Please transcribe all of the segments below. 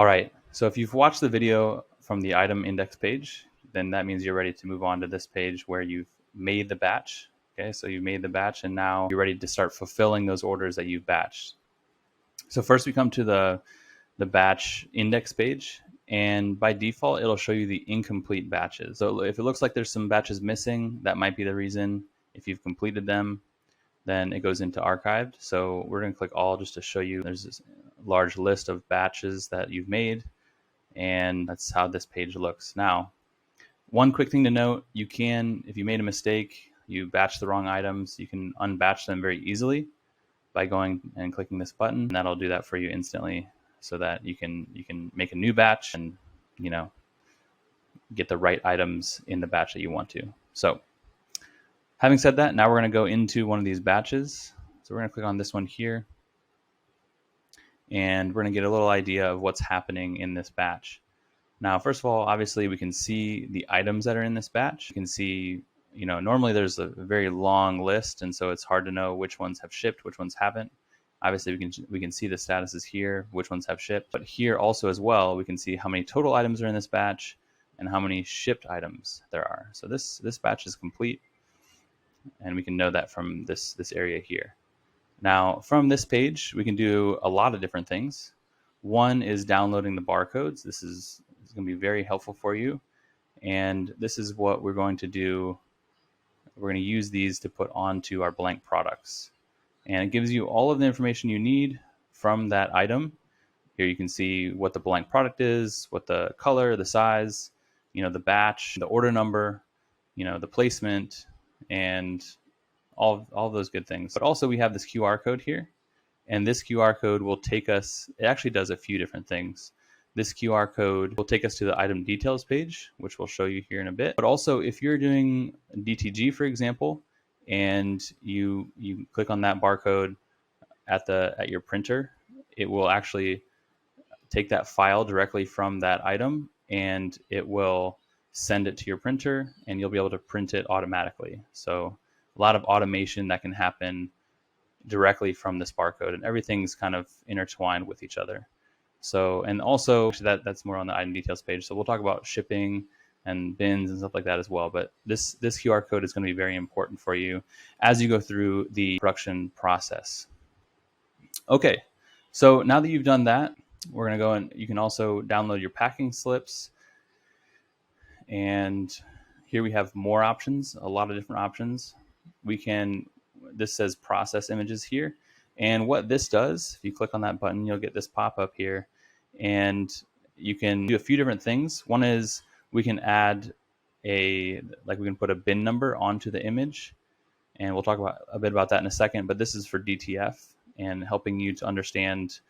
All right, so if you've watched the video from the item index page, then that means you're ready to move on to this page where you've made the batch. Okay, so you made the batch and now you're ready to start fulfilling those orders that you've batched. So first we come to the batch index page, and by default it'll show you the incomplete batches. So if it looks like there's some batches missing, that might be the reason. If you've completed them, then it goes into archived. So we're going to click all just to show you there's this large list of batches that you've made, and that's how this page looks. Now, one quick thing to note, you can, if you made a mistake, you batched the wrong items, you can unbatch them very easily by going and clicking this button, and that'll do that for you instantly, so that you can make a new batch and get the right items in the batch that you want to. So having said that, now we're going to go into one of these batches. So we're going to click on this one here, and we're going to get a little idea of what's happening in this batch. Now, first of all, obviously we can see the items that are in this batch. You can see, normally there's a very long list, and so it's hard to know which ones have shipped, which ones haven't. Obviously we can see the statuses here, which ones have shipped, but here also as well, we can see how many total items are in this batch and how many shipped items there are. So this batch is complete, and we can know that from this area here. Now, from this page, we can do a lot of different things. One is downloading the barcodes. This is going to be very helpful for you. And this is what we're going to do. We're going to use these to put onto our blank products. And it gives you all of the information you need from that item. Here you can see what the blank product is, what the color, the size, the batch, the order number, the placement, and all those good things. But also we have this QR code here, and this QR code will take us, it actually does a few different things. This QR code will take us to the item details page, which we'll show you here in a bit. But also if you're doing DTG, for example, and you click on that barcode at your printer, it will actually take that file directly from that item, and it will send it to your printer, and you'll be able to print it automatically. So a lot of automation that can happen directly from this barcode, and everything's kind of intertwined with each other. So, and also that's more on the item details page. So we'll talk about shipping and bins and stuff like that as well. But this QR code is going to be very important for you as you go through the production process. Okay, so now that you've done that, we're going to go and you can also download your packing slips. And here we have more options, a lot of different options. This says process images here. And what this does, if you click on that button, you'll get this pop-up here, and you can do a few different things. One is we can add we can put a bin number onto the image, and we'll talk a bit about that in a second, but this is for DTF and helping you to understand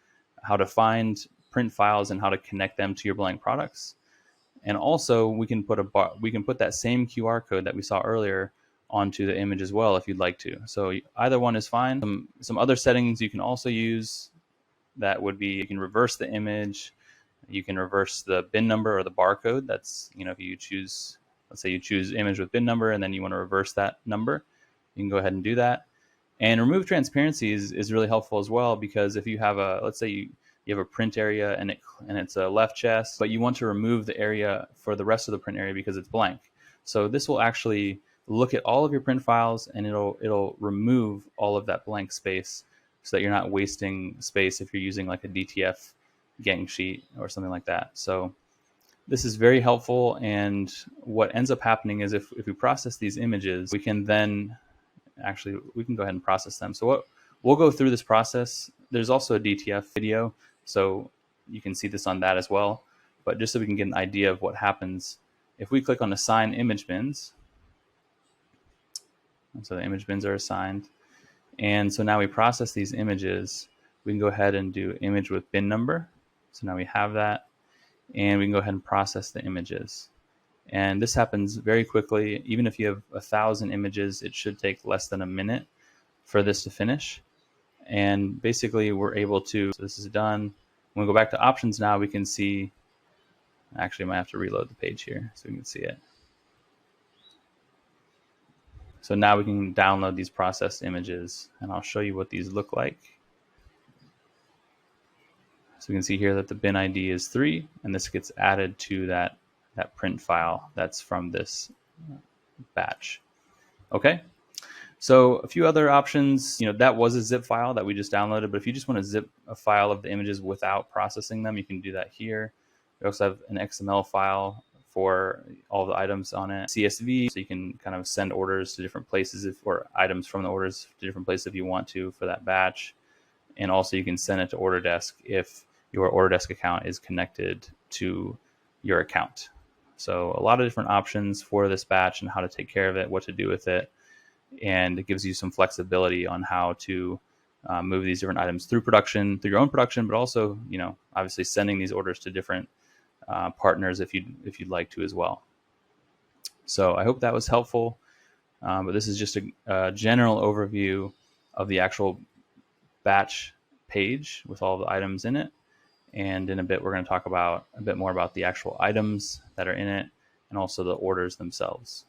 how to find print files and how to connect them to your blank products. And also we can put that same QR code that we saw earlier onto the image as well if you'd like to. So either one is fine. Some other settings you can also use, that would be you can reverse the image, you can reverse the bin number or the barcode. That's, if you choose, let's say you choose image with bin number and then you want to reverse that number, you can go ahead and do that. And remove transparency is really helpful as well, because if you have let's say you have a print area and it's a left chest, but you want to remove the area for the rest of the print area because it's blank. So this will actually look at all of your print files, and it'll remove all of that blank space so that you're not wasting space if you're using like a DTF gang sheet or something like that. So this is very helpful, and what ends up happening is if we process these images, we can go ahead and process them. So we'll go through this process. There's also a DTF video, so you can see this on that as well. But just so we can get an idea of what happens, if we click on assign image bins, so the image bins are assigned, and so now we process these images, we can go ahead and do image with bin number. So now we have that, and we can go ahead and process the images. And this happens very quickly. Even if you have 1,000 images, it should take less than a minute for this to finish. And basically we're able to, so this is done. When we go back to options now, we can see, actually I might have to reload the page here so we can see it. So now we can download these processed images, and I'll show you what these look like. So we can see here that the bin ID is 3, and this gets added to that print file that's from this batch. Okay. So a few other options, that was a zip file that we just downloaded, but if you just want to zip a file of the images without processing them, you can do that here. We also have an XML file for all the items on it, CSV, so you can kind of send orders to different places or items from the orders to different places if you want to for that batch. And also you can send it to Orderdesk if your Orderdesk account is connected to your account. So a lot of different options for this batch and how to take care of it, what to do with it. And it gives you some flexibility on how to move these different items through production, through your own production, but also, obviously sending these orders to different partners if you'd like to as well. So I hope that was helpful. But this is just a general overview of the actual batch page with all the items in it. And in a bit, we're going to talk about a bit more about the actual items that are in it and also the orders themselves.